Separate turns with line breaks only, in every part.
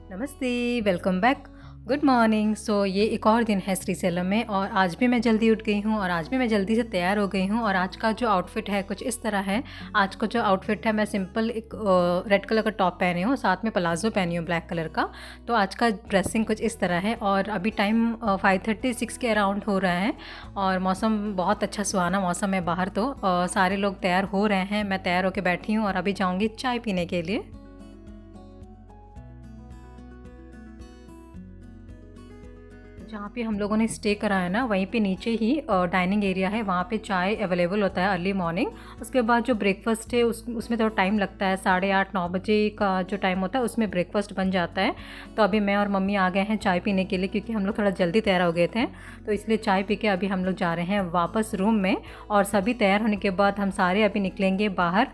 नमस्ते, welcome back. Good morning. ये एक और दिन है श्रीशैलम में और आज भी मैं जल्दी उठ गई हूँ और आज भी मैं जल्दी से तैयार हो गई हूँ और आज का जो आउटफिट है कुछ इस तरह है। आज का जो आउटफिट है मैं सिंपल एक रेड कलर का टॉप पहनी हूँ, साथ में प्लाजो पहनी हूँ ब्लैक कलर का। तो आज का ड्रेसिंग कुछ इस तरह है और अभी टाइम 5:36 के अराउंड हो रहा है और मौसम बहुत अच्छा सुहाना मौसम है बाहर। तो सारे लोग तैयार हो रहे हैं, मैं तैयार होकर बैठी हूँ और अभी जाऊँगी चाय पीने के लिए। जहाँ पे हम लोगों ने स्टे करा है ना, वहीं पे नीचे ही डाइनिंग एरिया है, वहाँ पे चाय अवेलेबल होता है अर्ली मॉर्निंग। उसके बाद जो ब्रेकफास्ट है उसमें थोड़ा टाइम लगता है, 8:30-9 बजे का जो टाइम होता है उसमें ब्रेकफास्ट बन जाता है। तो अभी मैं और मम्मी आ गए हैं चाय पीने के लिए, क्योंकि हम लोग थोड़ा जल्दी तैयार हो गए थे। तो इसलिए चाय पी के अभी हम लोग जा रहे हैं वापस रूम में और सभी तैयार होने के बाद हम सारे अभी निकलेंगे बाहर।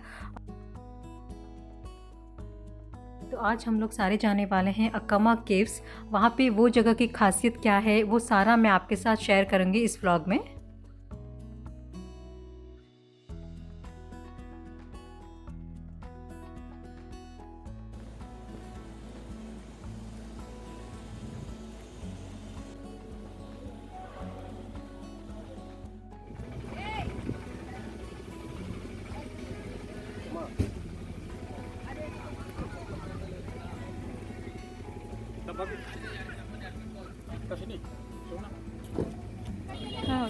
तो आज हम लोग सारे जाने वाले हैं अक्कामा केव्स। वहाँ पे वो जगह की खासियत क्या है वो सारा मैं आपके साथ शेयर करूँगी इस व्लॉग में। हाँ।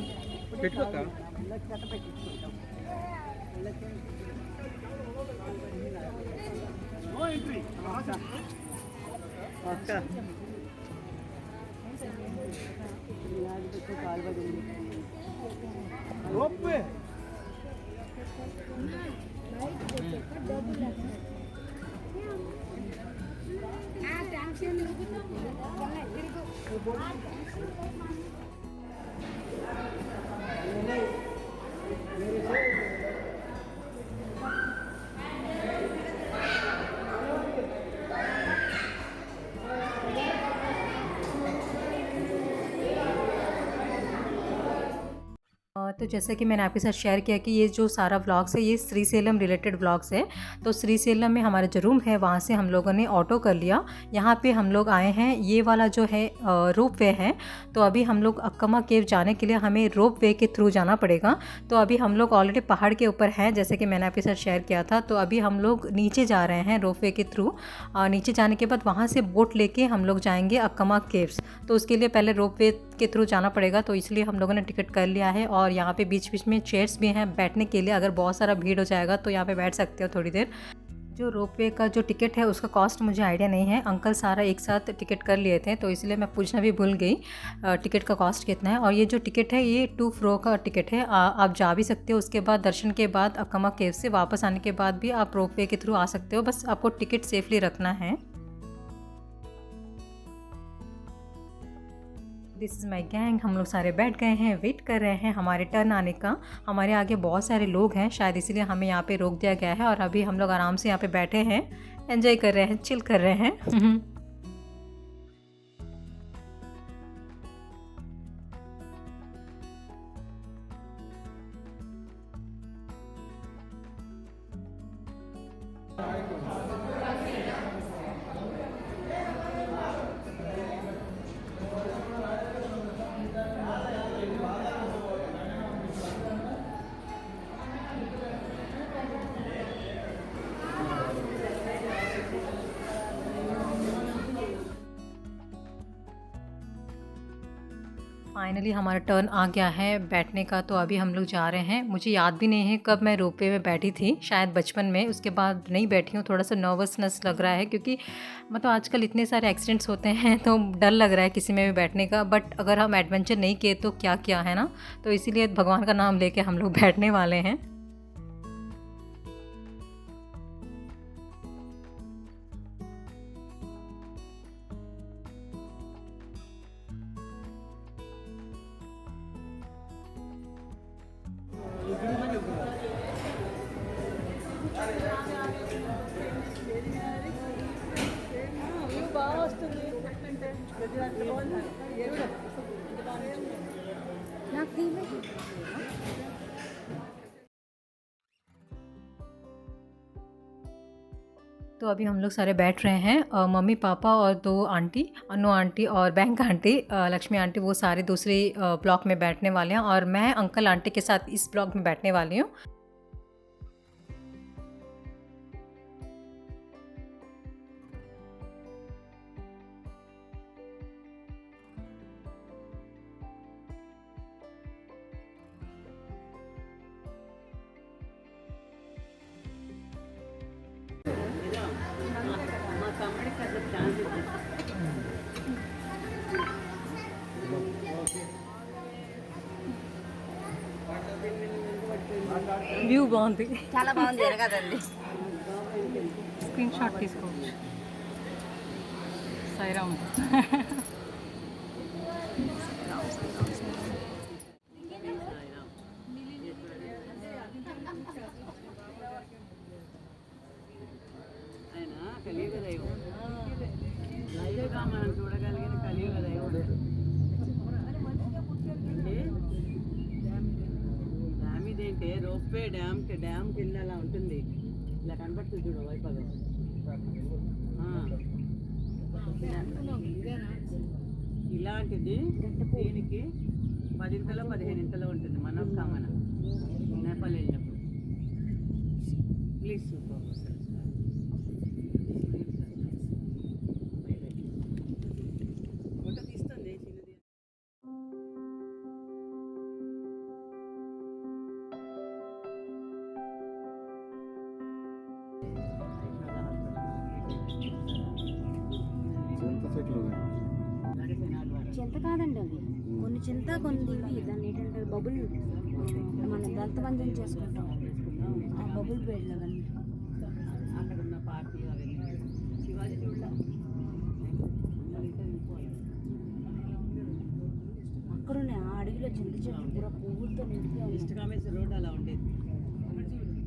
तो जैसा कि मैंने आपके साथ शेयर किया कि ये जो सारा व्लॉग्स है ये श्रीशैलम रिलेटेड व्लॉग्स है। तो श्रीशैलम में हमारा जो रूम है वहाँ से हम लोगों ने ऑटो कर लिया। यहाँ पे हम लोग आए हैं, ये वाला जो है रोप वे है। तो अभी हम लोग अक्कामा केव जाने के लिए हमें रोप वे के थ्रू जाना पड़ेगा। तो अभी हम लोग ऑलरेडी पहाड़ के ऊपर हैं, जैसे कि मैंने आपके साथ शेयर किया था। तो अभी हम लोग नीचे जा रहे हैं रोप वे के थ्रू। नीचे जाने के बाद वहाँ से बोट लेके हम लोग जाएंगे अक्कामा केव्स। तो उसके लिए पहले रोप वे के थ्रू जाना पड़ेगा, तो इसलिए हम लोगों ने टिकट कर लिया है। और यहाँ पे बीच बीच में चेयर्स भी हैं बैठने के लिए, अगर बहुत सारा भीड़ हो जाएगा तो यहाँ पे बैठ सकते हो थोड़ी देर। जो रोपवे का जो टिकट है उसका कॉस्ट मुझे आइडिया नहीं है, अंकल सारा एक साथ टिकट कर लिए थे तो इसलिए मैं पूछना भी भूल गई टिकट का कॉस्ट कितना है। और ये जो टिकट है ये 2 फ्लो का टिकट है, आप जा भी सकते हो। उसके बाद दर्शन के बाद अक्कामा केव से वापस आने के बाद भी आप रोपवे के थ्रू आ सकते हो, बस आपको टिकट सेफली रखना है। This is my gang. हम लोग सारे बैठ गए हैं, वेट कर रहे हैं हमारे टर्न आने का। हमारे आगे बहुत सारे लोग हैं, शायद इसीलिए हमें यहाँ पे रोक दिया गया है और अभी हम लोग आराम से यहाँ पे बैठे हैं, एंजॉय कर रहे हैं, चिल कर रहे हैं। फाइनली हमारा टर्न आ गया है बैठने का, तो अभी हम लोग जा रहे हैं। मुझे याद भी नहीं है कब मैं रोपवे में बैठी थी, शायद बचपन में, उसके बाद नहीं बैठी हूँ। थोड़ा सा नर्वसनेस लग रहा है क्योंकि मतलब आजकल इतने सारे एक्सीडेंट्स होते हैं तो डर लग रहा है किसी में भी बैठने का। बट अगर हम एडवेंचर नहीं किए तो क्या किया है ना, तो इसीलिए भगवान का नाम लेके हम लोग बैठने वाले हैं। तो अभी हम लोग सारे बैठ रहे हैं, मम्मी पापा और 2 आंटी, अनु आंटी और बैंक आंटी, लक्ष्मी आंटी, वो सारे दूसरे ब्लॉक में बैठने वाले हैं और मैं अंकल आंटी के साथ इस ब्लॉक में बैठने वाली हूँ। వ్యూ బాగుంది,
చాలా బాగుంది కదండి.
స్క్రీన్ షాట్ తీసుకోవచ్చు. సాయిరామ్.
ఆయన కలియుగ దైవం. లైవ్గా మనం చూడగలిగిన కలియుగ దైవం. అంటే డ్యామ్ ఇదేంటే రోప్వే డ్యామ్ కింద అలా ఉంటుంది, ఇలా కనబడుతుంది చూడు వైపగం. ఇలాంటిది దీనికి 10 ఇంతలో 15 ఇంతలో ఉంటుంది మనోకామన. నేపాల్ వెళ్ళినప్పుడు ప్లీజ్ సూపర్ ఫోటో తీస్తుంది చిన్నది.
చింత కాదండి అవి, కొన్ని చింత కొన్ని ఇవి. దాన్ని ఏంటంటే బబుల్, మనం దంతమంజం చేసుకుంటాం ఆ బబుల్ బెడ్ అవన్నీ.
అక్కడ ఉన్న పార్కులు అవన్నీ శివాజీ చూడలే.
అక్కడ ఉన్నాయి ఆ అడవిలో చింత చెట్టు పూర పువ్వులతో నిండిపోయి ఉంది.
ఈస్ట్ కామేశ్వర రోడ్ అలా ఉండేది.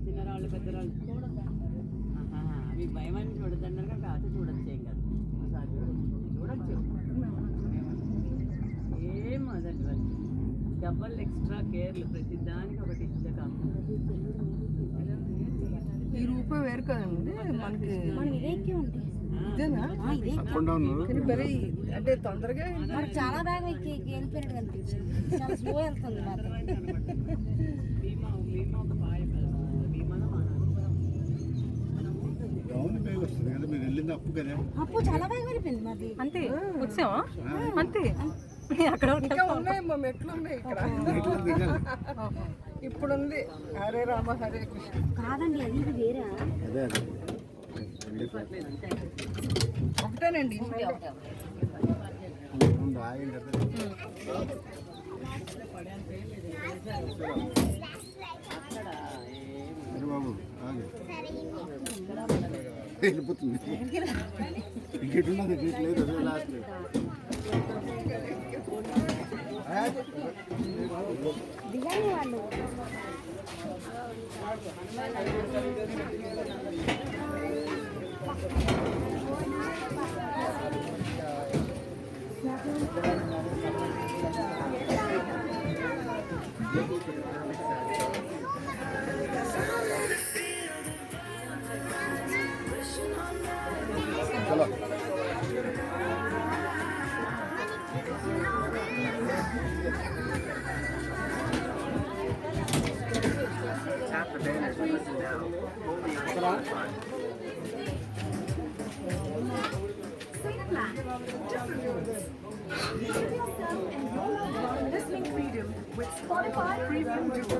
చిన్నరాళ్ళు పెద్దరాళ్ళు అవి భయమని చూడద్దన్నారు కానీ కాదు, చూడొచ్చు, ఏం కాదు. ఒకసారి చూడొచ్చు. ఏం అదండి వాళ్ళు డబల్ ఎక్స్ట్రా కేర్లు, ప్రతి దానికి ఒకటి ఇచ్చక.
ఈ రూపం వేరు కదండి మనకి.
మనం ఇదేకే ఉంటాయి
ఇదేనా మరి, అంటే తొందరగా
మనకు చాలా బాగా వెళ్ళిపోయినట్టు కనిపించింది. చాలా స్లో వెళ్తుంది మాత్రం.
భీమా ఒక పాయ భీమాలో
అప్పు చాలా బాగా వెళ్ళిపోయింది మాది.
అంతే వచ్చావా? అంతే అక్కడ
ఇంకా ఉన్నాయమ్మా, మెట్లు ఉన్నాయి ఇక్కడ. ఇప్పుడు ఉంది హరే రామ హరే కృష్ణ.
కాదండి అది ఇది వేరా?
ఒకటేనండి.
వెళ్ళిపోతుంది. టికెట్ ఉన్నది, టికెట్ లేదు. లాస్ట్
దిగాలి వాళ్ళు.
చలో
Listening freedom with Spotify Premium Duo.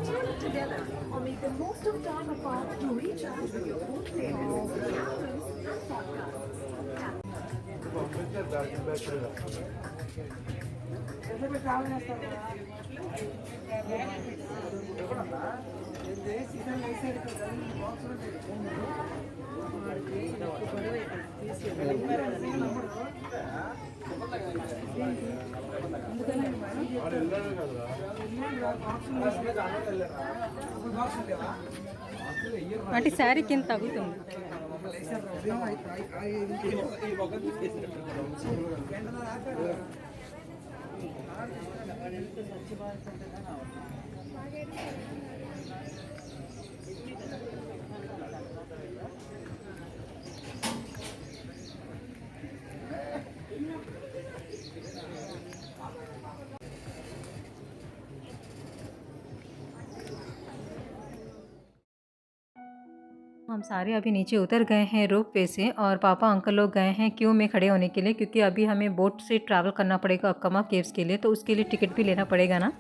Tune it together or make the most of time apart to reach out with your own favorites, albums, and
అంటే శారీ కింద తగ్గుతుంది. हम सारे अभी नीचे उतर गए हैं रोप वे से और पापा अंकल लोग गए हैं क्यू में खड़े होने के लिए, क्योंकि अभी हमें बोट से ट्रैवल करना पड़ेगा अक्कमा केव्स के लिए, तो उसके लिए टिकट भी लेना पड़ेगा ना।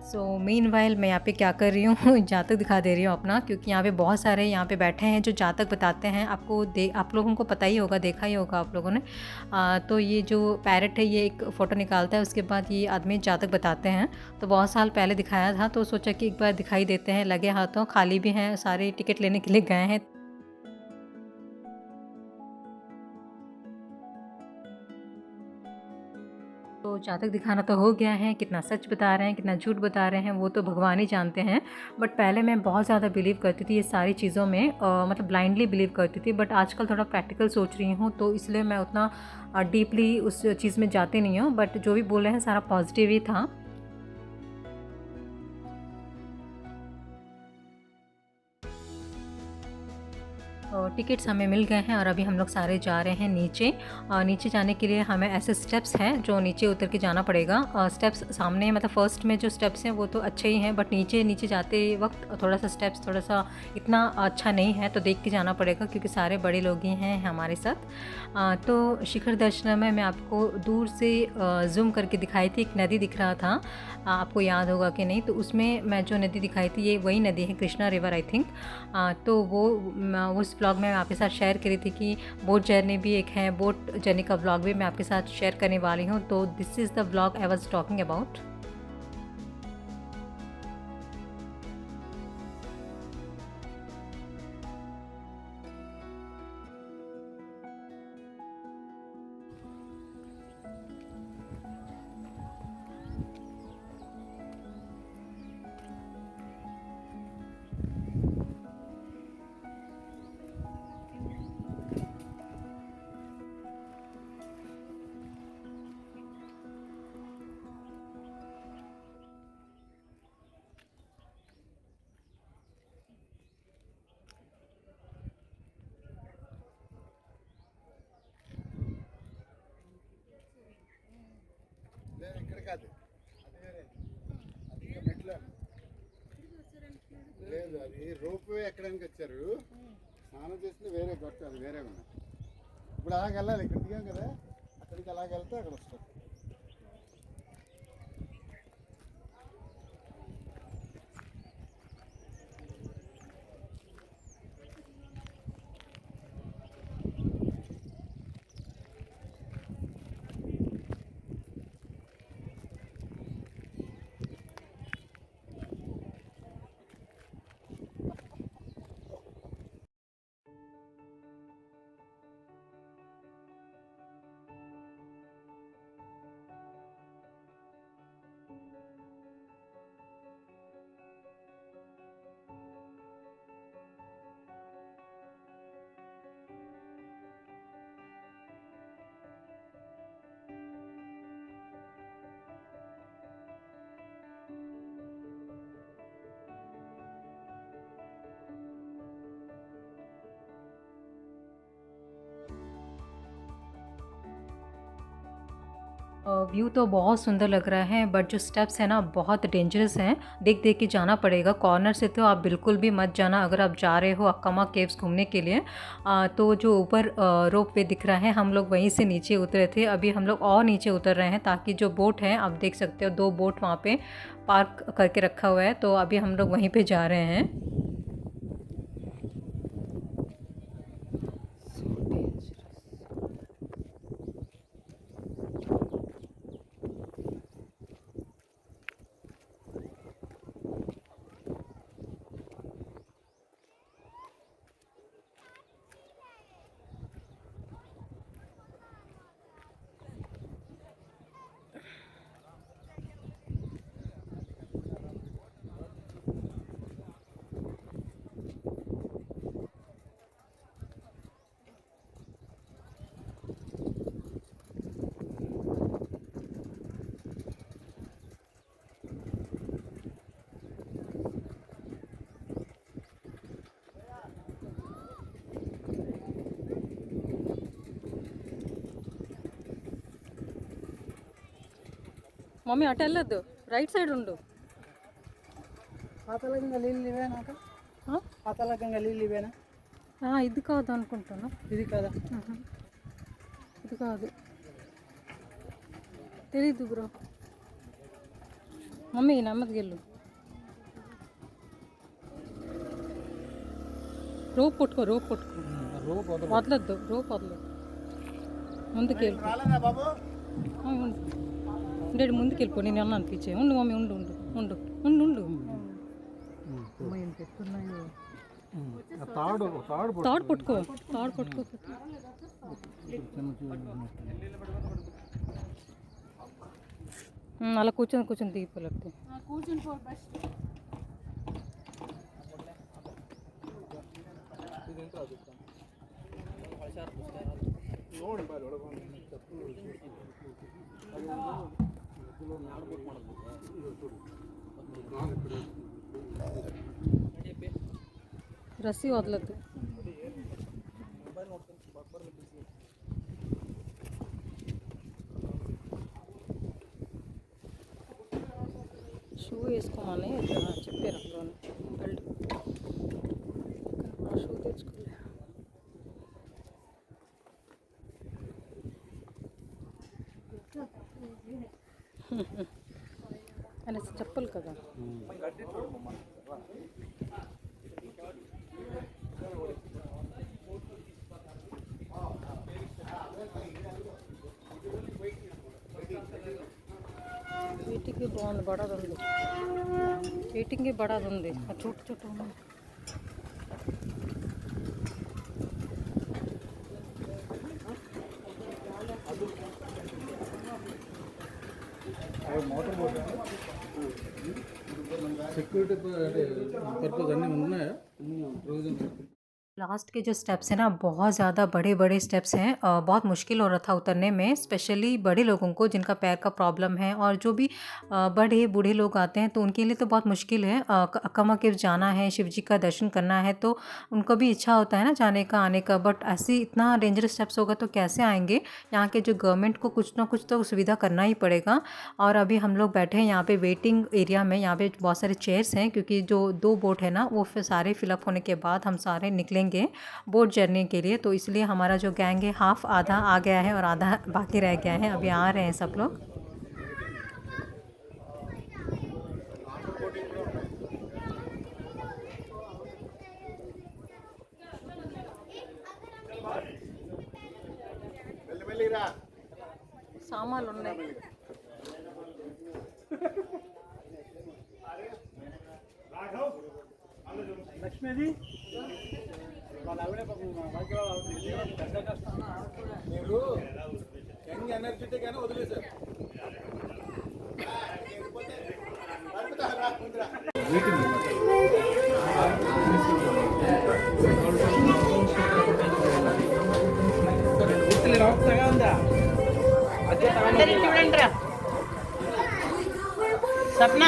सो मीनवाइल मैं यहाँ पे क्या कर रही हूँ जातक दिखा दे रही हूँ अपना, क्योंकि यहाँ पे बहुत सारे यहाँ पे बैठे हैं जो जातक बताते हैं। आप लोगों को पता ही होगा, देखा ही होगा आप लोगों ने। तो ये जो पैरट है ये एक फ़ोटो निकालता है, उसके बाद ये आदमी जातक बताते हैं। तो बहुत साल पहले दिखाया था, तो सोचा कि एक बार दिखाई देते हैं। लगे हाथों, खाली भी हैं, सारे टिकट लेने के लिए गए हैं। तो जातक दिखाना तो हो गया है, कितना सच बता रहे हैं कितना झूठ बता रहे हैं वो तो भगवान ही जानते हैं। बट पहले मैं बहुत ज़्यादा बिलीव करती थी ये सारी चीज़ों में, मतलब ब्लाइंडली बिलीव करती थी। बट आजकल थोड़ा प्रैक्टिकल सोच रही हूँ, तो इसलिए मैं उतना डीपली उस चीज़ में जाती नहीं हूँ। बट जो भी बोल रहे हैं सारा पॉजिटिव ही था। टिकट्स हमें मिल गए हैं और अभी हम लोग सारे जा रहे हैं नीचे। नीचे जाने के लिए हमें ऐसे स्टेप्स हैं जो नीचे उतर के जाना पड़ेगा। स्टेप्स सामने, मतलब फर्स्ट में जो स्टेप्स हैं वो तो अच्छे ही हैं, बट नीचे नीचे जाते वक्त थोड़ा सा स्टेप्स थोड़ा सा इतना अच्छा नहीं है, तो देख के जाना पड़ेगा क्योंकि सारे बड़े लोग ही हैं हमारे साथ। तो शिखर दर्शन में मैं आपको दूर से जूम करके दिखाई थी, एक नदी दिख रहा था, आपको याद होगा कि नहीं। तो उसमें मैं जो नदी दिखाई थी ये वही नदी है, कृष्णा रिवर आई थिंक। तो वो उस ब्लॉग में मैं आपके साथ शेयर करी थी कि बोट जर्नी भी एक है, बोट जर्नी का ब्लॉग भी मैं आपके साथ शेयर करने वाली हूँ। तो this is the blog I was talking about.
ఇక్కడ కాదు, అది వేరే, అది ఇంకా మెట్ల లేదు, అది రోప్ వే ఎక్కడానికి వచ్చారు. స్నానం చేసింది వేరే గట్టు, అది వేరే ఉన్నాయి. ఇప్పుడు అలాగ వెళ్ళాలి, ఇక్కడ దిగాం కదా, అక్కడికి అలాగ వెళ్తే అక్కడ వస్తారు. व्यू तो बहुत सुंदर लग रहा है, बट जो स्टेप्स हैं ना बहुत डेंजरस हैं, देख देख के जाना पड़ेगा। कॉर्नर से तो आप बिल्कुल भी मत जाना अगर आप जा रहे हो अक्कमा केव्स घूमने के लिए। तो जो ऊपर रोप वे दिख रहा है, हम लोग वहीं से नीचे उतरे थे, अभी हम लोग और नीचे उतर रहे हैं, ताकि जो बोट है आप देख सकते हो 2 बोट वहाँ पे पार्क करके रखा हुआ है, तो अभी हम लोग वहीं पे जा रहे हैं।
మమ్మీ అటు వెళ్ళొద్దు, రైట్ సైడ్ ఉండు.
పాతలకంగా నీళ్ళు ఇవేనా అక్క? పాతలకంగా నీళ్ళు ఇవేనా?
ఇది కాదు అనుకుంటాను.
ఇది కదా?
ఇది కాదు, తెలీదు బ్రో. మమ్మీ నెమ్మదికి వెళ్ళు. రోప్ పట్టుకో, రోప్ పట్టుకో, వదలొద్దు, రోప్ వదలొద్దు. ముందుకు వెళ్ళి ఉండు, ముందుకు వెళ్ళిపో. నేను అన్న అనిపించే. ఉండు మమ్మీ, ఉండు ఉండు ఉండు ఉండు ఉండు. తాడు పట్టుకో, తాడు పట్టుకో. అలా కూర్చొని కూర్చొని దిగిపోలేకపోతే
కూర్చొని పో బెస్ట్.
రస్సీ వదలద్దు. షూ వేసుకోమని చెప్పారు అందులోనే. బెల్ట్ షూ తెచ్చుకోలే. అనేసి చెప్పాలి కదా. वेटिंग बहुत बड़ा वेटिंग बड़ा छोट छोट
సెక్యూరిటీ పర్పస్ అన్నీ ఉన్నాయా?
लास्ट के जो स्टेप्स हैं ना बहुत ज़्यादा बड़े बड़े स्टेप्स हैं। बहुत मुश्किल हो रहा था उतरने में, स्पेशली बड़े लोगों को जिनका पैर का प्रॉब्लम है और जो भी बड़े बूढ़े लोग आते हैं तो उनके लिए तो बहुत मुश्किल है। अक्कामा केव जाना है, शिव जी का दर्शन करना है, तो उनको भी इच्छा होता है ना जाने का, आने का, बट ऐसे इतना डेंजरस स्टेप्स होगा तो कैसे आएंगे। यहाँ के जो गवर्नमेंट को कुछ ना कुछ तो सुविधा करना ही पड़ेगा। और अभी हम लोग बैठे हैं यहाँ पे वेटिंग एरिया में। यहाँ पे बहुत सारे चेयर्स हैं क्योंकि जो 2 बोट है ना वो फिर सारे फिलअप होने के बाद हम सारे निकलेंगे बोट जर्नी के लिए। तो इसलिए हमारा जो गैंग है हाफ आधा आ गया है और आधा बाकी रह गया है। अभी आ रहे हैं सब लोग। सामान
లక్ష్మీ వాళ్ళ ఆవిడ పెద్ద కష్టం. మీరు యంగ్ ఎనర్జెటిక్ అని వదిలేశారు.
చూడండి రా సప్న.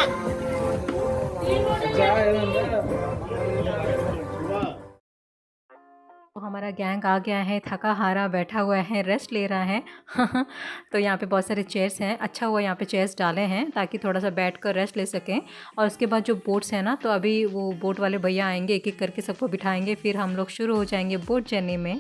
तो हमारा गैंग आ गया है, थका हारा बैठा हुआ है, रेस्ट ले रहा है। तो यहाँ पे बहुत सारे चेयर्स हैं। अच्छा हुआ यहाँ पे चेयर्स डाले हैं ताकि थोड़ा सा बैठ कर रेस्ट ले सकें। और उसके बाद जो बोट्स हैं ना, तो अभी वो बोट वाले भैया आएंगे, एक एक करके सबको बिठाएंगे, फिर हम लोग शुरू हो जाएंगे बोट जर्नी में।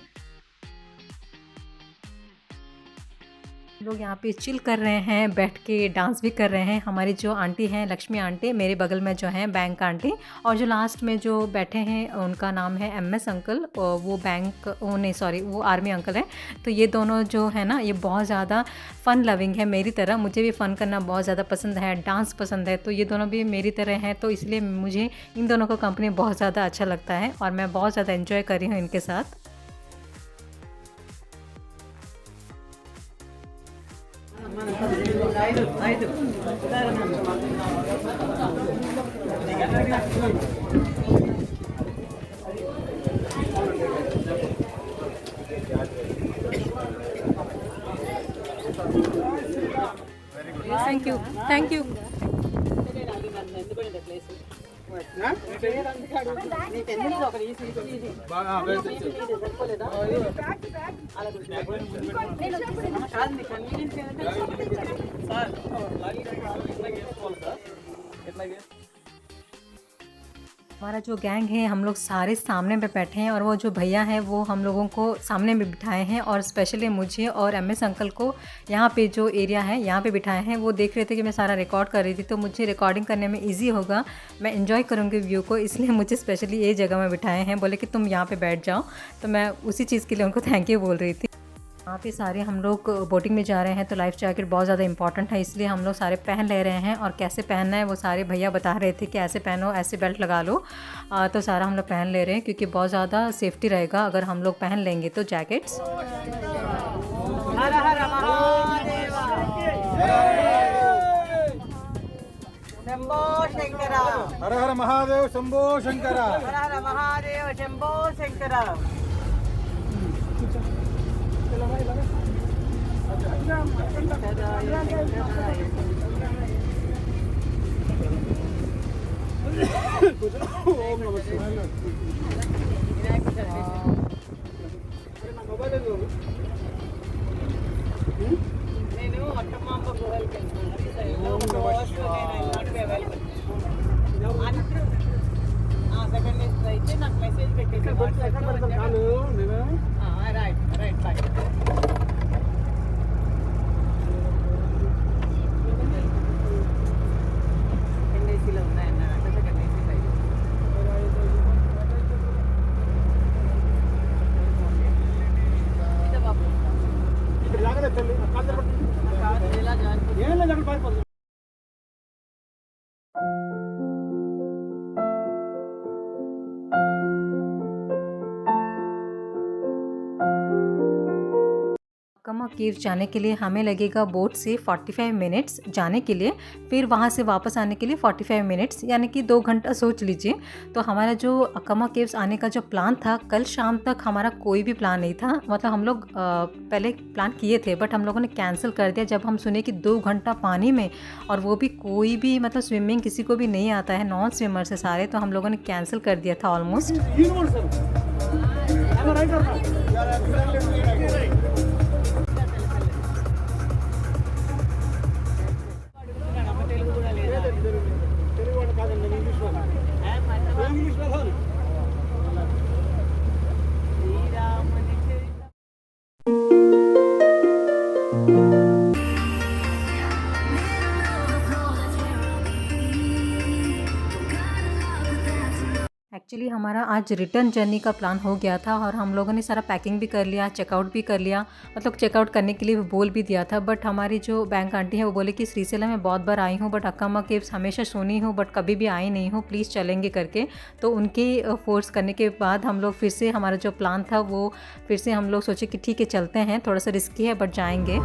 लोग यहाँ पे चिल कर रहे हैं, बैठ के डांस भी कर रहे हैं। हमारी जो आंटी हैं लक्ष्मी आंटी, मेरे बगल में जो हैं बैंक आंटी, और जो लास्ट में जो बैठे हैं उनका नाम है MS अंकल। वो बैंक नहीं सॉरी वो आर्मी अंकल है। तो ये दोनों जो है ना ये बहुत ज़्यादा फ़न लविंग है मेरी तरह। मुझे भी फ़न करना बहुत ज़्यादा पसंद है, डांस पसंद है, तो ये दोनों भी मेरी तरह हैं। तो इसलिए मुझे इन दोनों का कंपनी बहुत ज़्यादा अच्छा लगता है और मैं बहुत ज़्यादा एंजॉय कर रही हूँ इनके साथ।
थैंक यू
ఎందుకంటే ప్లేస్
బాగా
हमारा जो गैंग है हम लोग सारे सामने पे बैठे हैं और वो जो भैया हैं वो हम लोगों को सामने में बिठाए हैं और स्पेशली मुझे और एमएस अंकल को यहाँ पे जो एरिया है यहाँ पे बिठाए हैं। वो देख रहे थे कि मैं सारा रिकॉर्ड कर रही थी तो मुझे रिकॉर्डिंग करने में इजी होगा, मैं एंजॉय करूँगी व्यू को, इसलिए मुझे स्पेशली ये जगह में बिठाए हैं। बोले कि तुम यहाँ पर बैठ जाओ, तो मैं उसी चीज़ के लिए उनको थैंक यू बोल रही थी। यहाँ पे सारे हम लोग बोटिंग में जा रहे हैं तो लाइफ जैकेट बहुत ज़्यादा इंपॉर्टेंट है, इसलिए हम लोग सारे पहन ले रहे हैं। और कैसे पहनना है वो सारे भैया बता रहे थे कि ऐसे पहनो, ऐसे बेल्ट लगा लो। तो सारा हम लोग पहन ले रहे हैं क्योंकि बहुत ज़्यादा सेफ्टी रहेगा अगर हम लोग पहन लेंगे तो जैकेट्स।
हर हर महादेव शंभो शंकर,
हर हर महादेव शंभो शंकर,
हर हर महादेव शंभो शंकर। నేను అట్టమాంబ గుహలకి సెకండ్ అయితే నాకు మెసేజ్ పెట్టేసి రైట్ రైట్ రైట్ సెకండ్ ఏసీలో ఉన్నాయన్నారంటే సెకండ్ ఏసీ రైట్ బాబు ఎలా జాయిన్
कमा केव जाने के लिए हमें लगेगा बोट से 45 मिनट्स जाने के लिए, फिर वहाँ से वापस आने के लिए 45 मिनट्स, यानी कि 2 घंटा सोच लीजिए। तो हमारा जो अकमा केव्स आने का जो प्लान था, कल शाम तक हमारा कोई भी प्लान नहीं था। मतलब हम लोग पहले प्लान किए थे बट हम लोगों ने कैंसिल कर दिया जब हम सुने कि 2 घंटा पानी में, और वो भी कोई भी मतलब स्विमिंग किसी को भी नहीं आता है, नॉन स्विमर से सारे, तो हम लोगों ने कैंसिल कर दिया था ऑलमोस्ट। एक्चुअली हमारा आज रिटर्न जर्नी का प्लान हो गया था और हम लोगों ने सारा पैकिंग भी कर लिया, चेकआउट भी कर लिया। मतलब चेकआउट करने के लिए भी बोल भी दिया था, बट हमारी जो बैंक आंटी है वो बोले कि श्रीशैलम में बहुत बार आई हूँ बट अक्कामा केव्स हमेशा सुनी हूँ बट कभी भी आई नहीं हूँ, प्लीज़ चलेंगे करके। तो उनके फोर्स करने के बाद हम लोग फिर से, हमारा जो प्लान था वो फिर से हम लोग सोचे कि ठीक है चलते हैं, थोड़ा सा रिस्की है बट जाएंगे।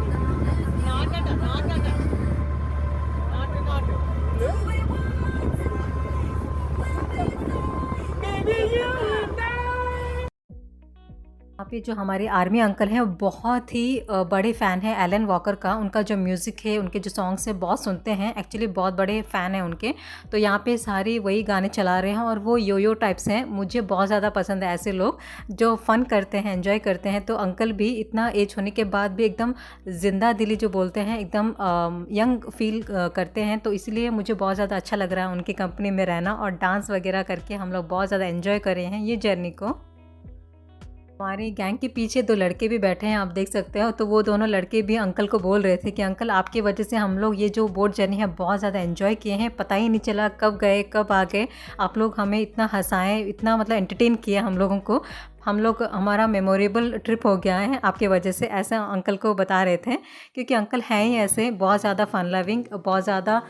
यहाँ पे जो हमारे आर्मी अंकल हैं वो बहुत ही बड़े फ़ैन हैं एलन वॉकर का। उनका जो म्यूज़िक है, उनके जो सॉन्ग्स है बहुत सुनते हैं, एक्चुअली बहुत बड़े फ़ैन हैं उनके। तो यहाँ पे सारे वही गाने चला रहे हैं और वो यो टाइप्स हैं। मुझे बहुत ज़्यादा पसंद है ऐसे लोग जो फ़न करते हैं, एंजॉय करते हैं। तो अंकल भी इतना एज होने के बाद भी एकदम ज़िंदा दिली जो बोलते हैं, एकदम यंग फील करते हैं। तो इसलिए मुझे बहुत ज़्यादा अच्छा लग रहा है उनकी कंपनी में रहना, और डांस वगैरह करके हम लोग बहुत ज़्यादा एंजॉय कर रहे हैं ये जर्नी को। हमारे गैंग के पीछे 2 लड़के भी बैठे हैं, आप देख सकते हो। तो वो दोनों लड़के भी अंकल को बोल रहे थे कि अंकल आपकी वजह से हम लोग ये जो बोट जर्नी है बहुत ज़्यादा एंजॉय किए हैं, पता ही नहीं चला कब गए कब आ गए। आप लोग हमें इतना हंसाएं, इतना मतलब एंटरटेन किया हम लोगों को। हमारा मेमोरेबल ट्रिप हो गया है आपके वजह से, ऐसा अंकल को बता रहे थे। क्योंकि अंकल हैं ही ऐसे बहुत ज़्यादा फ़न लविंग, बहुत ज़्यादा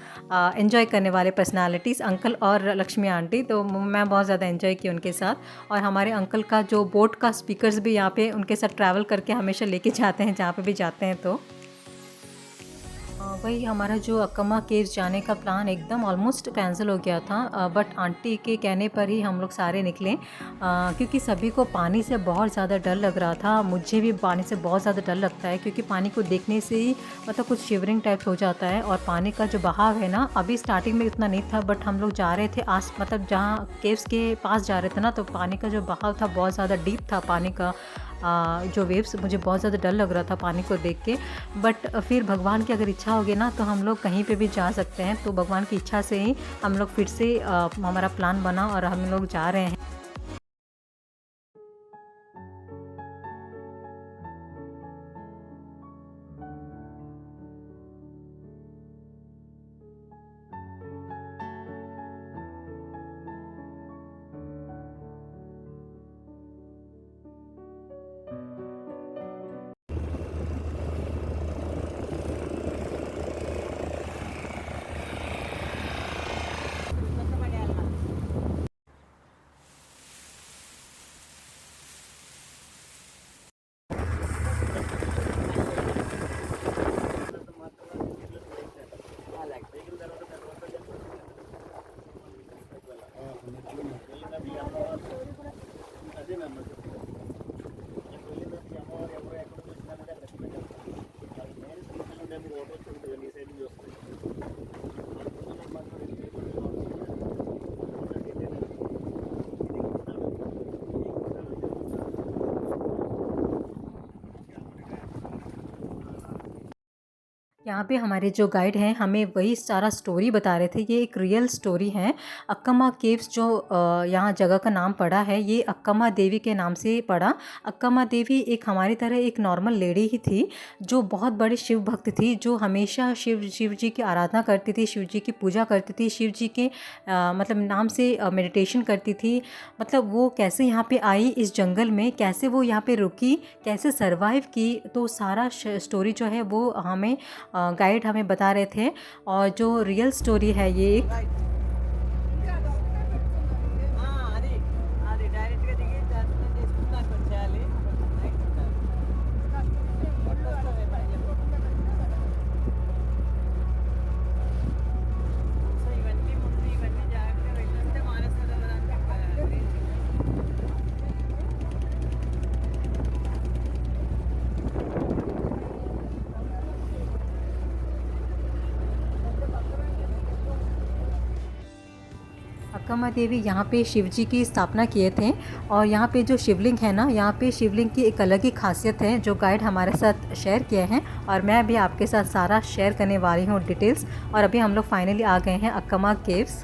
एंजॉय करने वाले पर्सनालिटीज़, अंकल और लक्ष्मी आंटी। तो मैं बहुत ज़्यादा एंजॉय की उनके साथ। और हमारे अंकल का जो बोट का स्पीकर्स भी यहाँ पे उनके साथ ट्रैवल करके हमेशा लेके जाते हैं जहाँ पे भी जाते हैं। तो वही हमारा जो अक्कमा केव्स जाने का प्लान एकदम ऑलमोस्ट कैंसिल हो गया था, बट आंटी के कहने पर ही हम लोग सारे निकले, क्योंकि सभी को पानी से बहुत ज़्यादा डर लग रहा था। मुझे भी पानी से बहुत ज़्यादा डर लगता है, क्योंकि पानी को देखने से ही मतलब कुछ शिवरिंग टाइप हो जाता है। और पानी का जो बहाव है ना, अभी स्टार्टिंग में इतना नहीं था, बट हम लोग जा रहे थे मतलब जहाँ केव्स के पास जा रहे थे ना, तो पानी का जो बहाव था बहुत ज़्यादा डीप था पानी का। जो वेव्स, मुझे बहुत ज़्यादा डर लग रहा था पानी को देख के। बट फिर भगवान की अगर इच्छा होगी ना, तो हम लोग कहीं पे भी जा सकते हैं। तो भगवान की इच्छा से ही हम लोग फिर से हमारा प्लान बना और हम लोग जा रहे हैं। यहाँ पे हमारे जो गाइड हैं हमें वही सारा स्टोरी बता रहे थे। ये एक रियल स्टोरी है। अक्कमा केव्स जो यहाँ जगह का नाम पड़ा है, ये अक्कमा देवी के नाम से पड़ा। अक्कमा देवी एक हमारी तरह एक नॉर्मल लेडी ही थी, जो बहुत बड़ी शिव भक्त थी, जो हमेशा शिव जी की आराधना करती थी, शिव जी की पूजा करती थी, शिव जी के मतलब नाम से मेडिटेशन करती थी। मतलब वो कैसे यहाँ पे आई इस जंगल में, कैसे वो यहाँ पे रुकी, कैसे सरवाइव की, तो सारा स्टोरी जो है वो हमें गाइड हमें बता रहे थे। और जो रियल स्टोरी है ये एक
అది డైరెక్ట్గా దిగి దర్శనం చేసుకుని నాకు వచ్చేయాలి. నైట్ ఉంటారు. సో ఇవన్నీ ముందు ఇవన్నీ జాగ్రత్తగా వెళ్ళింటే మానసరోవరానికి
अक्कमा देवी यहाँ पे शिव जी की स्थापना किए थे। और यहाँ पे जो शिवलिंग है ना, यहाँ पे शिवलिंग की एक अलग ही खासियत है जो गाइड हमारे साथ शेयर किए हैं, और मैं भी आपके साथ सारा शेयर करने वाली हूँ डिटेल्स। और अभी हम लोग फाइनली आ गए हैं अक्कमा केव्स।